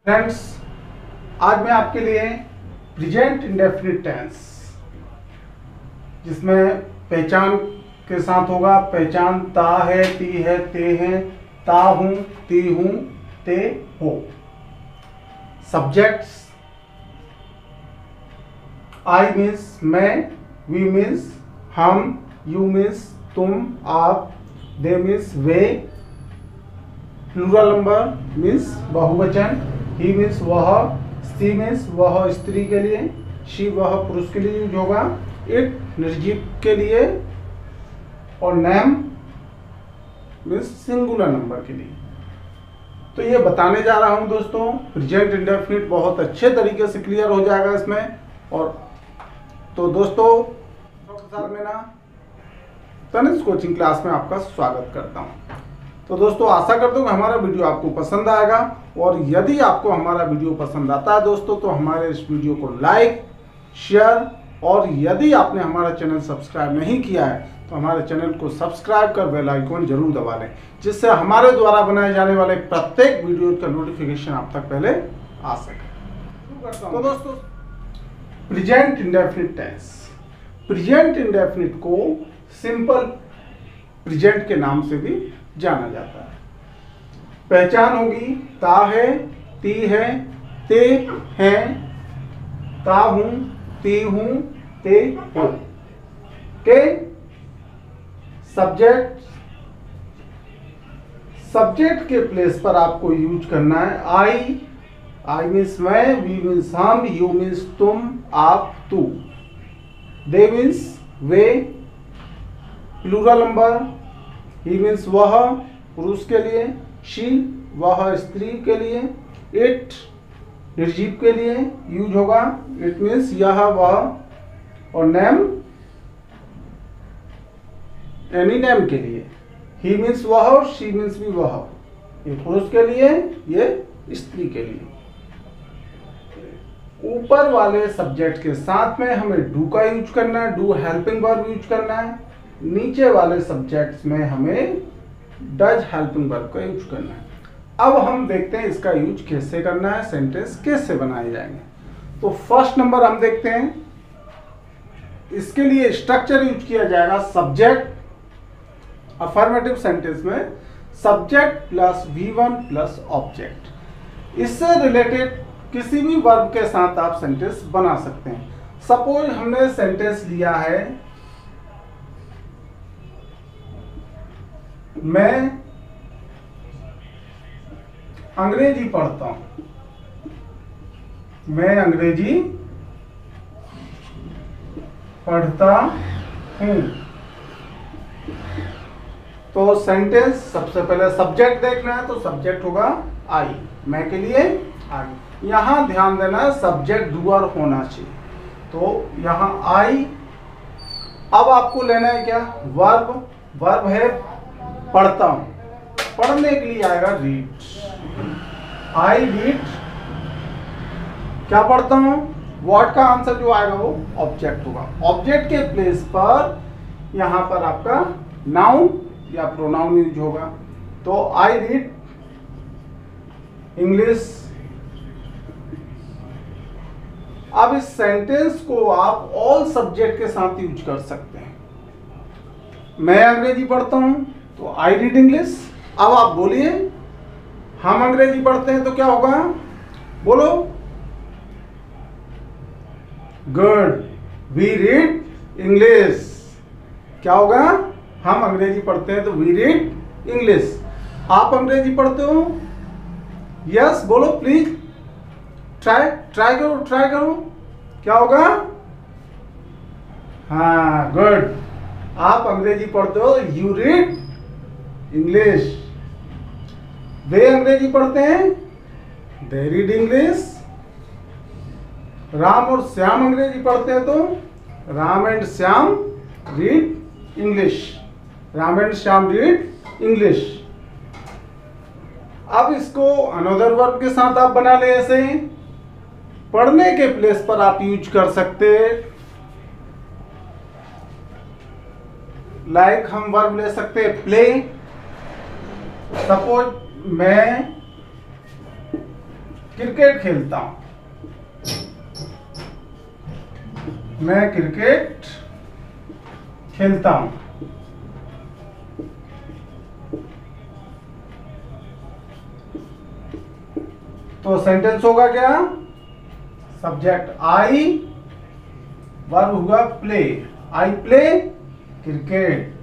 Friends, आज मैं आपके लिए प्रेजेंट इंडेफिनिट टेंस जिसमें पहचान के साथ होगा। पहचान ता है, ती है, ते है, ता हूँ, ती हूँ, ते हो। सब्जेक्ट्स आई मीन्स मैं, वी मीन्स हम, यू मीन्स तुम, आप, दे मीन्स वे, प्लूरल नंबर मीन्स बहुवचन, ही मीन्स वह, सी मीन्स वह स्त्री के लिए, शी वह पुरुष के लिए यूज होगा, इट निर्जीव के लिए, और नेम मीन्स सिंगुलर नंबर के लिए। तो ये बताने जा रहा हूं दोस्तों, प्रेजेंट इंडेफिनिट बहुत अच्छे तरीके से क्लियर हो जाएगा इसमें। और तो दोस्तों, प्रोफेसर मेरा तनिष्क कोचिंग क्लास में आपका स्वागत करता हूं। तो दोस्तों, आशा करता हूं कि हमारा वीडियो आपको पसंद आएगा, और यदि आपको हमारा वीडियो पसंद आता है दोस्तों तो हमारे इस वीडियो को लाइक, शेयर, और यदि आपने हमारा चैनल सब्सक्राइब नहीं किया है तो हमारे चैनल को सब्सक्राइब कर बेल आइकन जरूर दबा लें, जिससे हमारे द्वारा बनाए जाने वाले प्रत्येक वीडियो का नोटिफिकेशन आप तक पहले आ सके। तो दोस्तों, present indefinite tense, present indefinite को सिंपल प्रेजेंट के नाम से भी जाना जाता है। पहचान होगी ता है, ती है, ते हैं, ता हूं, ती हूं, ते हो। के सब्जेक्ट, सब्जेक्ट के प्लेस पर आपको यूज करना है आई। आई मीन्स मैं, वी मीन्स हम, यू मीन्स तुम, आप, तू, दे मीन्स वे, प्लूरल नंबर, ही मीन्स वह पुरुष के लिए, शी वह स्त्री के लिए, इट निर्जीव के लिए यूज होगा, इट मीन्स यह वह, और नेम एनी नेम के लिए, ही मीन्स वह और शी मीन्स भी वह, ये पुरुष के लिए, ये स्त्री के लिए। ऊपर वाले सब्जेक्ट के साथ में हमें डू का यूज करना है, डू हेल्पिंग वर्ब यूज करना है। नीचे वाले सब्जेक्ट्स में हमें डज हेल्पिंग वर्ब का यूज करना है। अब हम देखते हैं इसका यूज कैसे करना है, सेंटेंस कैसे बनाए जाएंगे। तो फर्स्ट नंबर हम देखते हैं, इसके लिए स्ट्रक्चर यूज किया जाएगा सब्जेक्ट, अफर्मेटिव सेंटेंस में subject plus V1 plus object. इससे रिलेटेड किसी भी वर्ब के साथ आप सेंटेंस बना सकते हैं। सपोज हमने सेंटेंस लिया है, मैं अंग्रेजी पढ़ता हूं, मैं अंग्रेजी पढ़ता हूं। तो सेंटेंस सबसे पहले सब्जेक्ट देखना है, तो सब्जेक्ट होगा आई, मैं के लिए आई। यहां ध्यान देना है सब्जेक्ट डूअर होना चाहिए, तो यहां आई। अब आपको लेना है क्या, वर्ब। वर्ब है पढ़ता हूं, पढ़ने के लिए आएगा रीड। आई रीड, क्या पढ़ता हूं, व्हाट का आंसर जो आएगा वो ऑब्जेक्ट होगा। ऑब्जेक्ट के प्लेस पर यहां पर आपका नाउन या प्रोनाउन यूज होगा। तो आई रीड इंग्लिश। अब इस सेंटेंस को आप ऑल सब्जेक्ट के साथ यूज कर सकते हैं। मैं अंग्रेजी पढ़ता हूं तो आई रीड इंग्लिश। अब आप बोलिए, हम अंग्रेजी पढ़ते हैं तो क्या होगा, बोलो, गुड, वी रीड इंग्लिश। क्या होगा, हम अंग्रेजी पढ़ते हैं तो वी रीड इंग्लिश। आप अंग्रेजी पढ़ते हो, यस बोलो प्लीज, ट्राई करो, क्या होगा, हाँ गुड। आप अंग्रेजी पढ़ते हो, यू रीड इंग्लिश। वे अंग्रेजी पढ़ते हैं, दे रीड इंग्लिश। राम और श्याम अंग्रेजी पढ़ते हैं तो Ram and Shyam read English. Ram and Shyam read English. अब इसको अनदर वर्ब के साथ आप बना ले, ऐसे पढ़ने के प्लेस पर आप यूज कर सकते। लाइक हम वर्ब ले सकते हैं प्ले। सपोज मैं क्रिकेट खेलता हूं, मैं क्रिकेट खेलता हूं। तो सेंटेंस होगा क्या? सब्जेक्ट आई, वर्ब होगा play, I play cricket,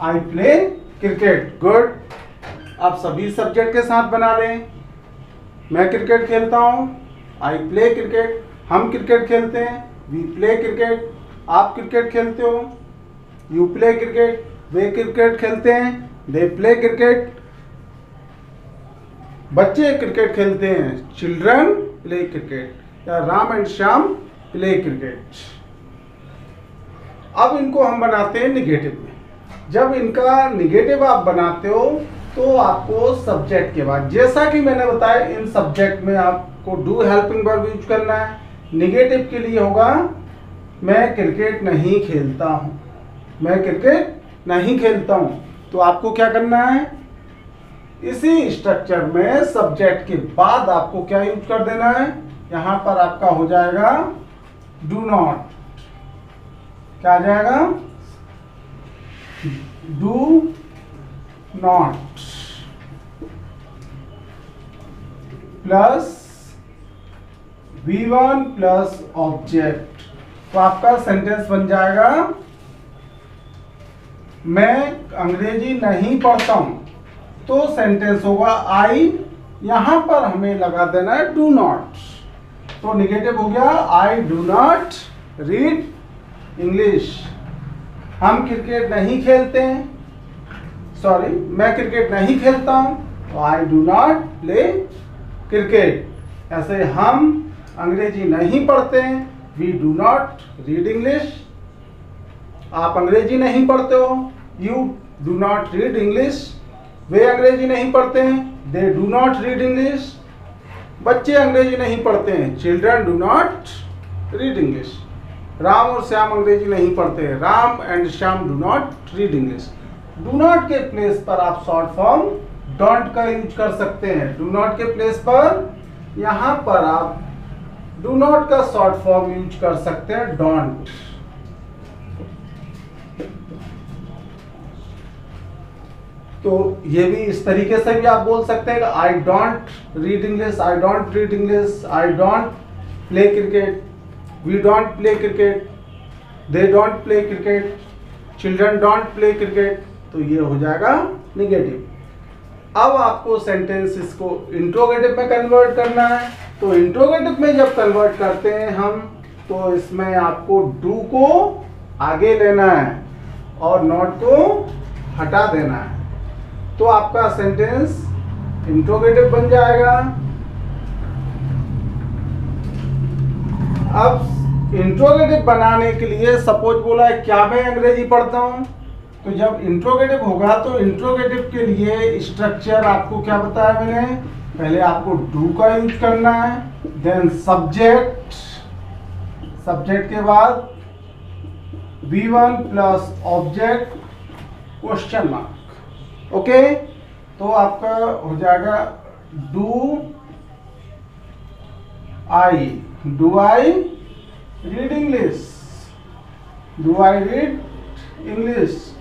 I play cricket. Good. अब सभी सब्जेक्ट के साथ बना लें। मैं क्रिकेट खेलता हूं, आई प्ले क्रिकेट, हम क्रिकेट खेलते हैं, वी प्ले क्रिकेट, आप क्रिकेट खेलते हो, you play cricket, way cricket खेलते हैं, दे प्ले क्रिकेट, बच्चे क्रिकेट खेलते हैं, चिल्ड्रन प्ले क्रिकेट, या Ram and Shyam play cricket. अब इनको हम बनाते हैं निगेटिव में। जब इनका निगेटिव आप बनाते हो तो आपको सब्जेक्ट के बाद, जैसा कि मैंने बताया, इन सब्जेक्ट में आपको डू हेल्पिंग वर्ब यूज करना है। निगेटिव के लिए होगा मैं क्रिकेट नहीं खेलता हूं, मैं क्रिकेट नहीं खेलता हूं। तो आपको क्या करना है, इसी स्ट्रक्चर में सब्जेक्ट के बाद आपको क्या यूज कर देना है, यहां पर आपका हो जाएगा डू नॉट। क्या आ जाएगा? Do not plus V1 plus object. तो आपका सेंटेंस बन जाएगा मैं अंग्रेजी नहीं पढ़ता हूं। तो सेंटेंस होगा आई, यहां पर हमें लगा देना है डू नॉट। तो निगेटिव हो गया आई डू नॉट रीड इंग्लिश। हम क्रिकेट नहीं खेलते हैं, सॉरी, मैं क्रिकेट नहीं खेलता हूं, तो I do not play cricket. ऐसे हम अंग्रेजी नहीं पढ़ते हैं, we do not read English. आप अंग्रेजी नहीं पढ़ते हो, you do not read English. वे अंग्रेजी नहीं पढ़ते हैं, they do not read English. बच्चे अंग्रेजी नहीं पढ़ते हैं, children do not read English. Ram और श्याम अंग्रेजी नहीं पढ़ते हैं, Ram and Shyam do not read English. Do not के प्लेस पर आप शॉर्ट फॉर्म डोंट का यूज कर सकते हैं। डू नॉट के प्लेस पर यहां पर आप डू नॉट का शॉर्ट फॉर्म यूज कर सकते हैं, डोंट। तो ये भी इस तरीके से भी आप बोल सकते हैं कि I don't read English, I don't read English, I don't play cricket, we don't play cricket, they don't play cricket, children don't play cricket. तो ये हो जाएगा निगेटिव। अब आपको सेंटेंस इसको इंट्रोगेटिव में कन्वर्ट करना है। तो इंट्रोगेटिव में जब कन्वर्ट करते हैं हम, तो इसमें आपको डू को आगे लेना है और नॉट को हटा देना है। तो आपका सेंटेंस इंट्रोगेटिव बन जाएगा। अब इंट्रोगेटिव बनाने के लिए सपोज बोला है क्या मैं अंग्रेजी पढ़ता हूं, तो जब इंट्रोगेटिव होगा तो इंट्रोगेटिव के लिए स्ट्रक्चर आपको क्या बताया मैंने, पहले आपको डू का यूज करना है, देन सब्जेक्ट, सब्जेक्ट के बाद V1 plus object question mark. Okay, तो आपका हो जाएगा do I read English, do I read English.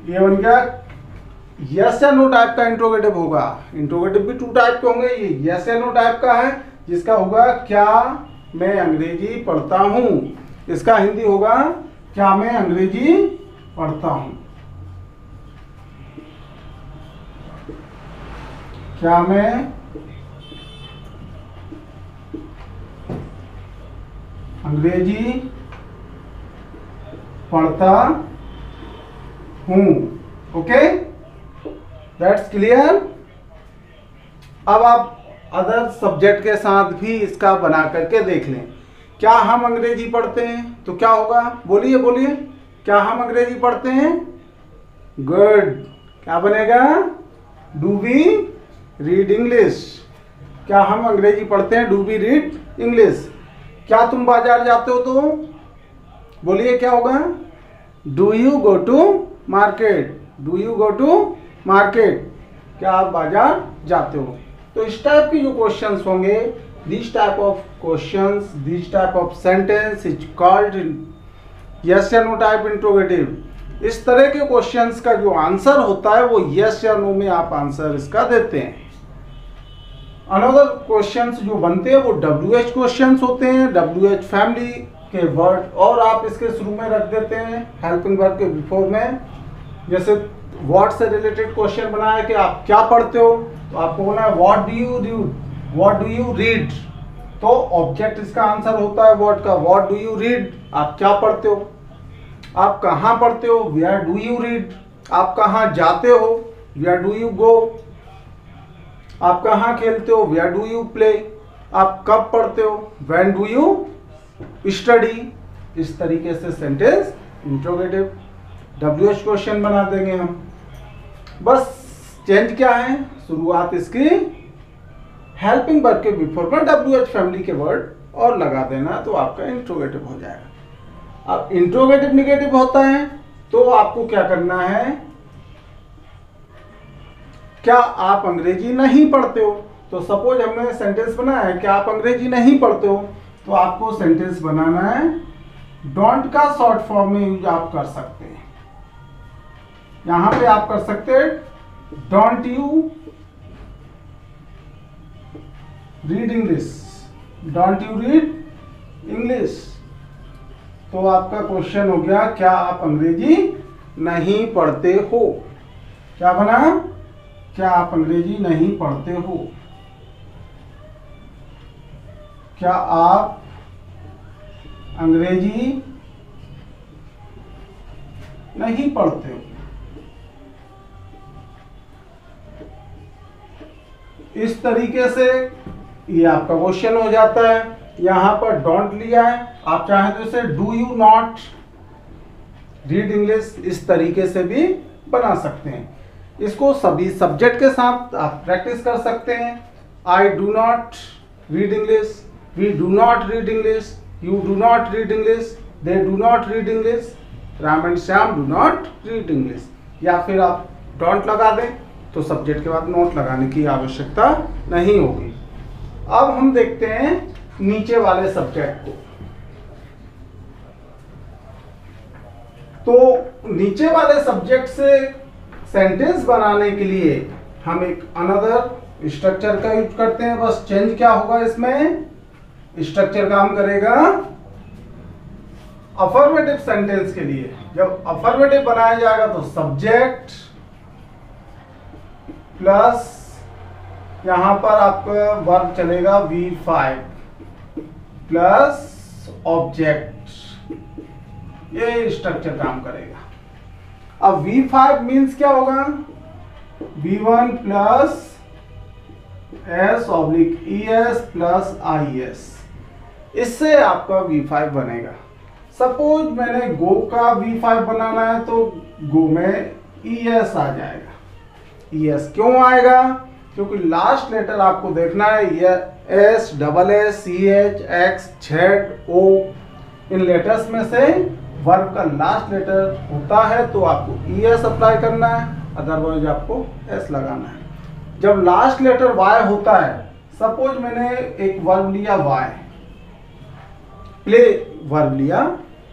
ये बन गया यस या नो टाइप का इंट्रोगेटिव होगा। इंट्रोगेटिव भी टू टाइप के होंगे, ये यस या नो टाइप का है, जिसका होगा क्या मैं अंग्रेजी पढ़ता हूं। इसका हिंदी होगा क्या मैं अंग्रेजी पढ़ता हूं, क्या मैं अंग्रेजी पढ़ता हूं। Okay, that's clear. अब आप अदर सब्जेक्ट के साथ भी इसका बना करके देख लें। क्या हम अंग्रेजी पढ़ते हैं, तो क्या होगा, बोलिए बोलिए, क्या हम अंग्रेजी पढ़ते हैं? गुड। क्या बनेगा? Do we read English. क्या हम अंग्रेजी पढ़ते हैं? Do we read English. क्या तुम बाजार जाते हो, तो बोलिए क्या होगा? Do you go to market. Do you go to market, क्या आप बाजार जाते हो। तो इस टाइप के जो क्वेश्चंस होंगे, this type of questions, this type of sentence is called yes या नो टाइप इंट्रोगेटिव। इस तरह के क्वेश्चंस का जो आंसर होता है वो यस या नो में आप आंसर इसका देते हैं। अनदर क्वेश्चंस जो बनते हैं वो WH क्वेश्चंस होते हैं, WH फैमिली के वर्ड, और आप इसके शुरू में रख देते हैं हेल्पिंग वर्ब के बिफोर में। जैसे व्हाट से रिलेटेड क्वेश्चन बना है कि आप क्या पढ़ते हो, तो आपको बोलना है व्हाट डू यू रीड, तो ऑब्जेक्ट इसका आंसर होता है वर्ड का व्हाट डू यू रीड, आप क्या पढ़ते हो। आप कहाँ पढ़ते हो, वेयर डू यू रीड। आप कहाँ जाते हो, वेयर डू यू गो। आप कहाँ खेलते हो, वेयर डू यू प्ले। आप कब पढ़ते हो, व्हेन डू यू स्टडी। इस तरीके से सेंटेंस इंट्रोगेटिव WH क्वेश्चन बना देंगे हम। बस चेंज क्या है, शुरुआत इसकी हेल्पिंग वर्ब के बिफोर में WH फैमिली के वर्ड और लगा देना, तो आपका इंट्रोगेटिव हो जाएगा। अब इंट्रोगेटिव निगेटिव होता है तो आपको क्या करना है, क्या आप अंग्रेजी नहीं पढ़ते हो। तो सपोज हमने सेंटेंस बनाया है कि आप अंग्रेजी नहीं पढ़ते हो, तो आपको सेंटेंस बनाना है डोंट का शॉर्ट फॉर्म में यूज आप कर सकते हैं। यहां पे आप कर सकते हैं don't you read English, don't you read English. तो आपका क्वेश्चन हो गया क्या आप अंग्रेजी नहीं पढ़ते हो। क्या बना, क्या आप अंग्रेजी नहीं पढ़ते हो। क्या आप अंग्रेजी नहीं पढ़ते हो। इस तरीके से ये आपका क्वेश्चन हो जाता है। यहां पर डोंट लिया है, आप चाहें तो इसे do you not read English, इस तरीके से भी बना सकते हैं। इसको सभी सब्जेक्ट के साथ आप प्रैक्टिस कर सकते हैं। I do not read English, we do not read English, you do not read English, they do not read English, Ram and Shyam do not read English. या फिर आप डोंट लगा दें तो सब्जेक्ट के बाद नोट लगाने की आवश्यकता नहीं होगी। अब हम देखते हैं नीचे वाले सब्जेक्ट को। तो नीचे वाले सब्जेक्ट से सेंटेंस बनाने के लिए हम एक अनदर स्ट्रक्चर का यूज करते हैं। बस चेंज क्या होगा, इसमें स्ट्रक्चर काम करेगा अफर्मेटिव सेंटेंस के लिए। जब अफर्मेटिव बनाया जाएगा तो सब्जेक्ट प्लस यहां पर आपका वर्ब चलेगा V5 प्लस ऑब्जेक्ट, ये स्ट्रक्चर काम करेगा। अब V5 मीन्स क्या होगा, V1 plus S/ES plus IS, इससे आपका V5 बनेगा। सपोज मैंने गो का V5 बनाना है तो गो में ES आ जाएगा। ES क्यों आएगा, क्योंकि लास्ट लेटर आपको देखना है S, SS, CH, X, Z, O, इन लेटर्स में से वर्ब का लास्ट लेटर होता है तो आपको ES अप्लाई करना है, अदरवाइज आपको S लगाना है। जब लास्ट लेटर Y होता है, सपोज मैंने एक वर्ब लिया Y, प्ले वर्ब लिया,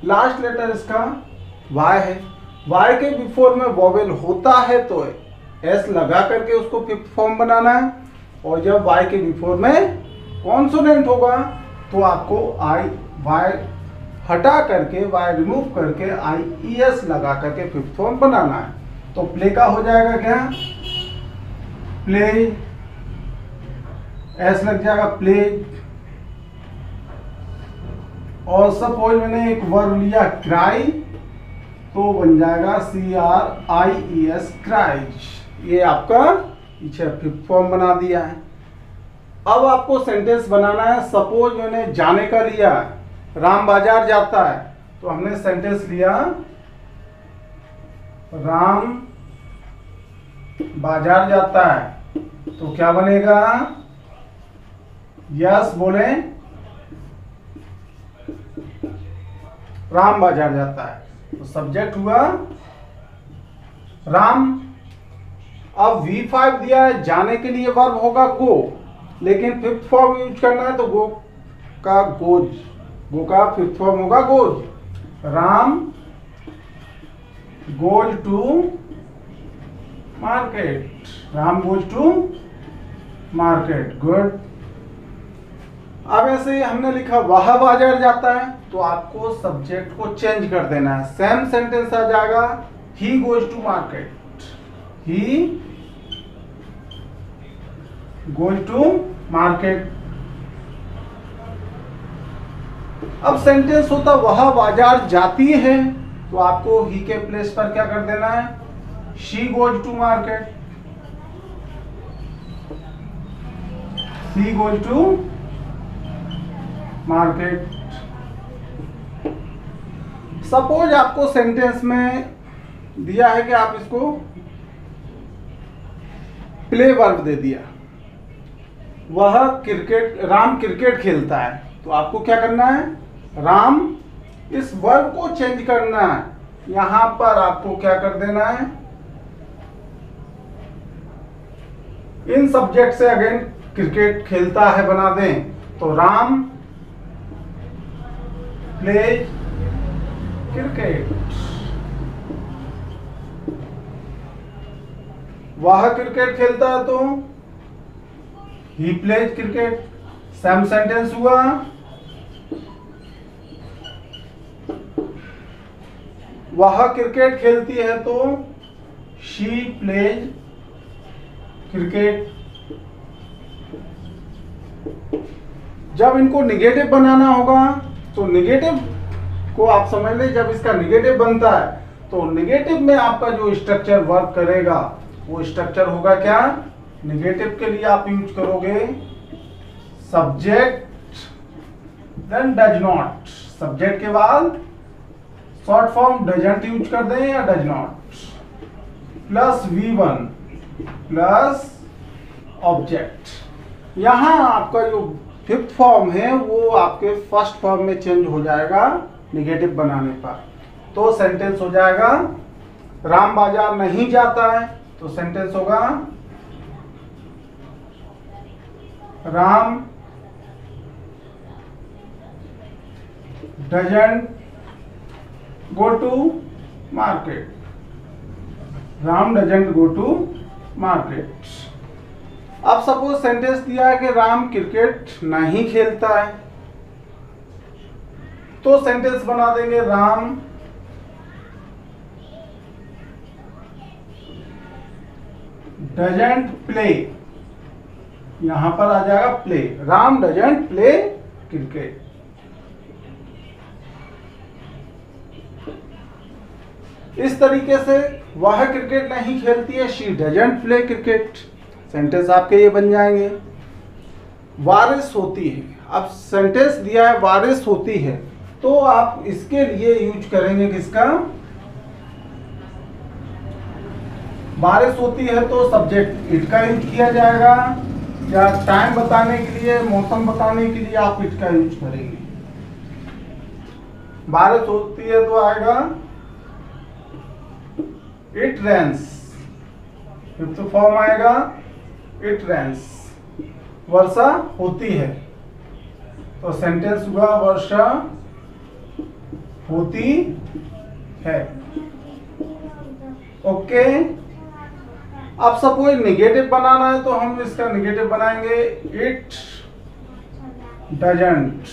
लास्ट लेटर इसका Y है, Y के बिफोर में वोवेल होता है तो S लगा करके उसको फिफ्थ फॉर्म बनाना है, और जब Y के बिफोर में कॉन्सोनेंट होगा तो आपको Y हटा करके, Y रिमूव करके IES लगा करके फिफ्थ फॉर्म बनाना है। तो प्ले का हो जाएगा क्या, प्ले, S लग जाएगा प्ले। और सपोज मैंने एक वर्ब लिया क्राई, तो बन जाएगा CRIES, क्राइज। ये आपका पीछे फिफ्थ फॉर्म बना दिया है। अब आपको सेंटेंस बनाना है। सपोज मैंने जाने का लिया, राम बाजार जाता है, तो हमने सेंटेंस लिया राम बाजार जाता है, तो क्या बनेगा, यस बोले, राम बाजार जाता है, तो सब्जेक्ट हुआ राम, अब V5 दिया है, जाने के लिए वर्ब होगा गो, लेकिन फिफ्थ फॉर्म यूज करना है तो गो का गोज, गो का फिफ्थ फॉर्म होगा goes. Ram goes to market, Ram goes to market, good. अब ऐसे ही हमने लिखा वह बाजार जाता है, तो आपको सब्जेक्ट को चेंज कर देना है, सेम सेंटेंस आ जाएगा, he goes to market, he goes to market. अब सेंटेंस होता वह बाजार जाती है, तो आपको ही के प्लेस पर क्या कर देना है, she goes to market, she goes to market. Suppose आपको सेंटेंस में दिया है कि आप इसको प्ले वर्ब दे दिया, वह क्रिकेट, राम क्रिकेट खेलता है, तो आपको क्या करना है, राम इस वर्ब को चेंज करना है, यहां पर आपको क्या कर देना है, इन सब्जेक्ट से अगेन क्रिकेट खेलता है बना दें, तो राम प्लेज क्रिकेट, वह क्रिकेट खेलता है तो he plays cricket, same sentence हुआ। वह क्रिकेट खेलती है तो शी प्लेज क्रिकेट। जब इनको निगेटिव बनाना होगा तो निगेटिव को आप समझ लें, जब इसका निगेटिव बनता है तो निगेटिव में आपका जो स्ट्रक्चर वर्क करेगा वो स्ट्रक्चर होगा क्या, निगेटिव के लिए आप यूज करोगे subject then does not, subject के बाद शॉर्ट फॉर्म डजंट यूज कर दें या does not, plus V1 plus object. यहां आपका जो फिफ्थ फॉर्म है वो आपके फर्स्ट फॉर्म में चेंज हो जाएगा निगेटिव बनाने पर, तो सेंटेंस हो जाएगा राम बाजार नहीं जाता है, तो सेंटेंस होगा Ram doesn't go to market, Ram doesn't go to market. अब सपोज सेंटेंस दिया है कि राम क्रिकेट नहीं खेलता है, तो सेंटेंस बना देंगे राम डजंट प्ले, यहां पर आ जाएगा play, Ram doesn't play cricket. इस तरीके से वह क्रिकेट नहीं खेलती है, she doesn't play cricket, sentence आपके ये बन जाएंगे। वारिस होती है, अब सेंटेंस दिया है वारिस होती है, तो आप इसके लिए यूज करेंगे किसका, बारिश होती है तो सब्जेक्ट इट का यूज किया जाएगा, या टाइम बताने के लिए, मौसम बताने के लिए आप इट का यूज करेंगे। बारिश होती है तो आएगा इट रेन्स, फिफ्थ फॉर्म आएगा इट रेन्स, वर्षा होती है, तो सेंटेंस हुआ वर्षा होती है। ओके, अब सपोज निगेटिव बनाना है तो हम इसका निगेटिव बनाएंगे इट डजंट,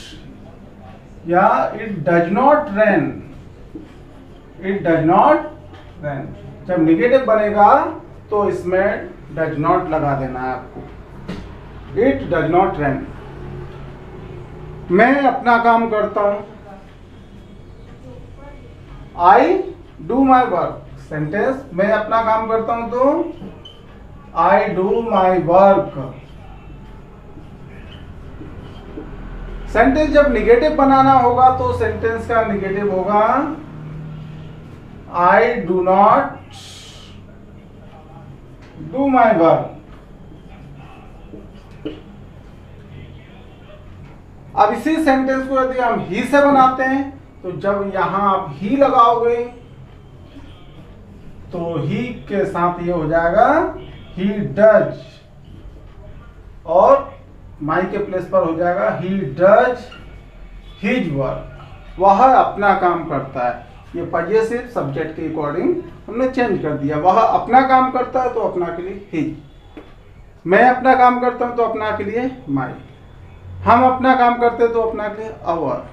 या it does not rain, it does not rain. जब निगेटिव बनेगा तो इसमें डज नॉट लगा देना है आपको, इट डज नॉट रेन। मैं अपना काम करता हूं, I do my work, sentence मैं अपना काम करता हूं तो I do my work. Sentence जब निगेटिव बनाना होगा तो सेंटेंस का निगेटिव होगा आई do not do my work. अब इसी सेंटेंस को यदि हम ही से बनाते हैं तो जब यहां आप ही लगाओगे तो ही के साथ ये हो जाएगा ही डज, और माई के प्लेस पर हो जाएगा ही डज हिज वर्क, वह अपना काम करता है। ये पजेसिव सब्जेक्ट के अकॉर्डिंग हमने चेंज कर दिया। वह अपना काम करता है तो अपना के लिए हिज, मैं अपना काम करता हूं तो अपना के लिए माई, हम अपना काम करते तो अपना के लिए अवर,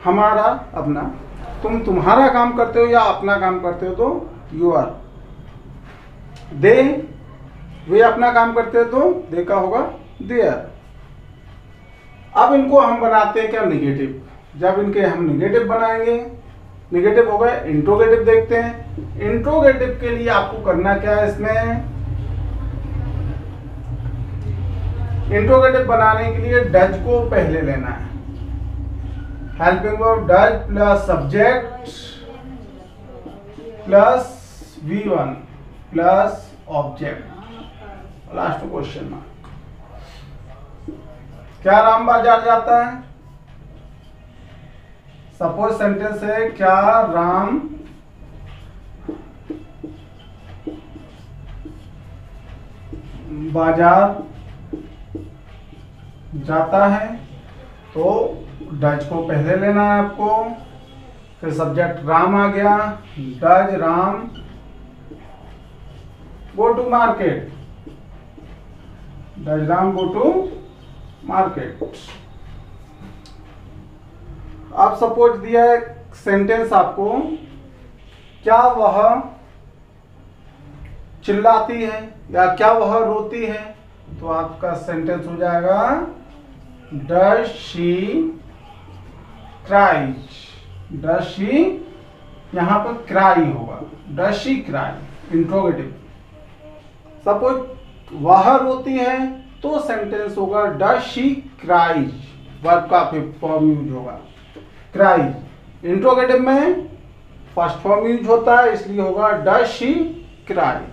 हमारा अपना, तुम तुम्हारा काम करते हो या अपना काम करते हो तो योर, दे वे अपना काम करते हो तो दे का होगा देयर। अब इनको हम बनाते हैं क्या निगेटिव। जब इनके हम निगेटिव बनाएंगे, निगेटिव हो गए, इंट्रोगेटिव देखते हैं। इंट्रोगेटिव के लिए आपको करना क्या है, इसमें इंट्रोगेटिव बनाने के लिए डज को पहले लेना है। Helping verb does plus subject plus V1 plus object, last question mark. क्या राम बाजार जाता है? सपोज सेंटेंस है क्या राम बाजार जाता है, तो डज को पहले लेना है आपको, फिर सब्जेक्ट राम आ गया, does Ram go to market, does Ram go to market. आप सपोज दिया है सेंटेंस आपको, क्या वह चिल्लाती है या क्या वह रोती है, तो आपका सेंटेंस हो जाएगा does she cries, does she, यहां पर क्राई होगा, does she cry interrogative. Suppose वह रोती है तो सेंटेंस होगा डज शी क्राइज, वर्ब का फॉर्म यूज होगा क्राइज। इंट्रोगेटिव में फर्स्ट फॉर्म यूज होता है, इसलिए होगा डज शी क्राई।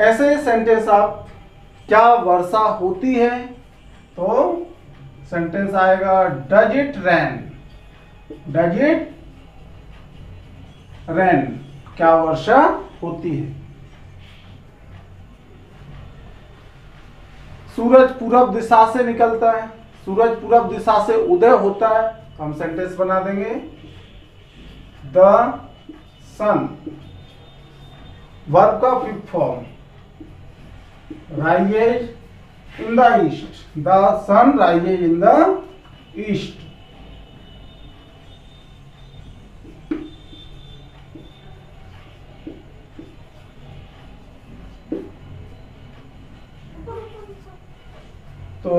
ऐसे सेंटेंस आप क्या वर्षा होती है, तो सेंटेंस आएगा does it rain, does it rain, क्या वर्षा होती है। सूरज पूरब दिशा से निकलता है, सूरज पूरब दिशा से उदय होता है, तो हम सेंटेंस बना देंगे द सन, वर्ब का fifth form rises in the east, the sun rises in the east। तो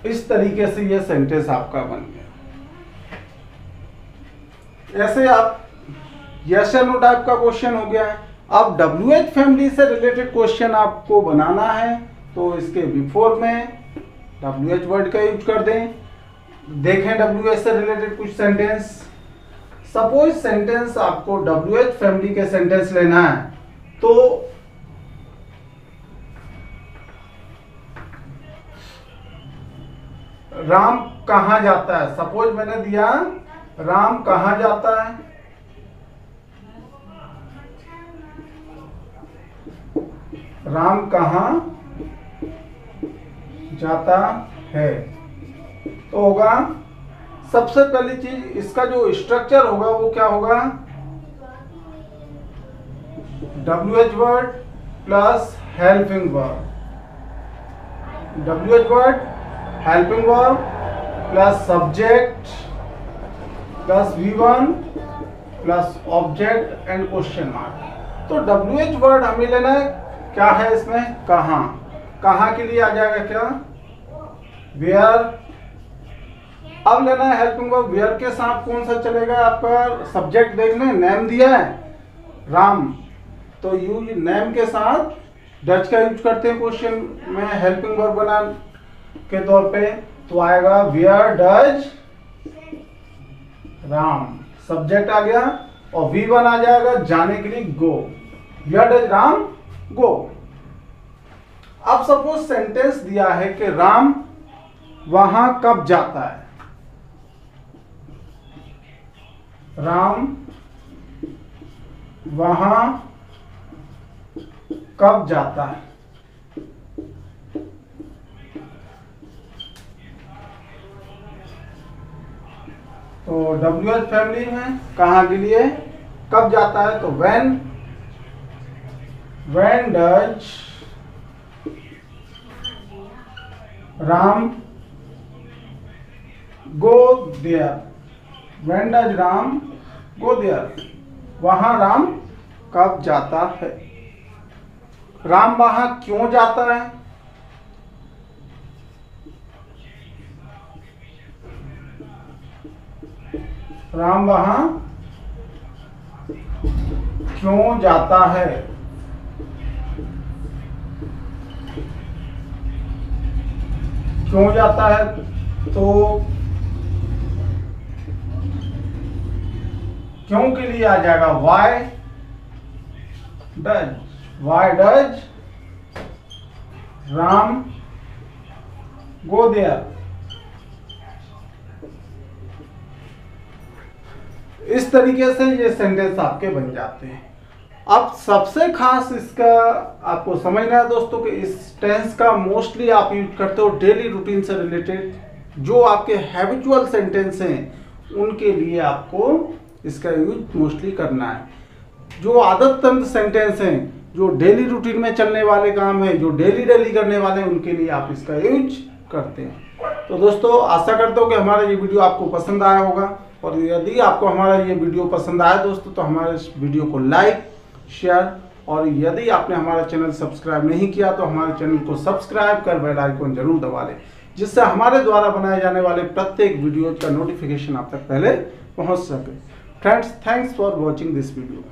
इस तरीके से ये सेंटेंस आपका बन गया। ऐसे आप यस या नो टाइप का क्वेश्चन हो गया है। अब WH फैमिली से रिलेटेड क्वेश्चन आपको बनाना है, तो इसके बिफोर में WH वर्ड का यूज कर दें। देखें WH से रिलेटेड कुछ सेंटेंस। सपोज सेंटेंस आपको WH फैमिली के सेंटेंस लेना है, तो राम कहाँ जाता है। सपोज मैंने दिया राम कहाँ जाता है, राम कहाँ जाता है, तो होगा सबसे पहली चीज इसका जो स्ट्रक्चर होगा वो क्या होगा, WH word plus helping verb, WH word helping verb plus subject plus V1 plus object and question mark. तो WH वर्ड हमें लेना है, क्या है इसमें कहाँ, कहाँ के लिए आ जाएगा क्या वेयर। अब लेना है हेल्पिंग वर्ब, वेयर के साथ कौन सा चलेगा आपका, सब्जेक्ट देख लें, नेम दिया है राम, तो यूज नेम के साथ डज का यूज करते हैं क्वेश्चन में हेल्पिंग वर्ब बना के तौर पे, तो आएगा वेयर डज राम, सब्जेक्ट आ गया, और V1 आ जाएगा जाने के लिए गो, वेयर डज राम गो। अब सपोज सेंटेंस दिया है कि राम वहां कब जाता है, राम वहां कब जाता है। तो WH फैमिली में कहाँ के लिए कब जाता है, तो when does Ram go there, when does Ram go there, वहां राम कब जाता है। राम वहां क्यों जाता है, राम वहां क्यों जाता है। क्यों जाता है, तो क्यों के लिए आ जाएगा why does Ram go there. इस तरीके से ये सेंटेंस आपके बन जाते हैं। अब सबसे खास इसका आपको समझना है दोस्तों कि इस टेंस का मोस्टली आप यूज करते हो डेली रूटीन से रिलेटेड, जो आपके हैबिचुअल सेंटेंस हैं उनके लिए आपको इसका यूज मोस्टली करना है। जो आदततंत्र सेंटेंस हैं, जो डेली रूटीन में चलने वाले काम हैं, जो डेली करने वाले हैं, उनके लिए आप इसका यूज करते हैं। तो दोस्तों आशा करता हूँ कि हमारा ये वीडियो आपको पसंद आया होगा, और यदि आपको हमारा ये वीडियो पसंद आया दोस्तों तो हमारे इस वीडियो को लाइक शेयर, और यदि आपने हमारा चैनल सब्सक्राइब नहीं किया तो हमारे चैनल को सब्सक्राइब कर बेल आइकन जरूर दबा लें, जिससे हमारे द्वारा बनाए जाने वाले प्रत्येक वीडियो का नोटिफिकेशन आप तक पहले पहुंच सके। Friends, thanks for watching this video.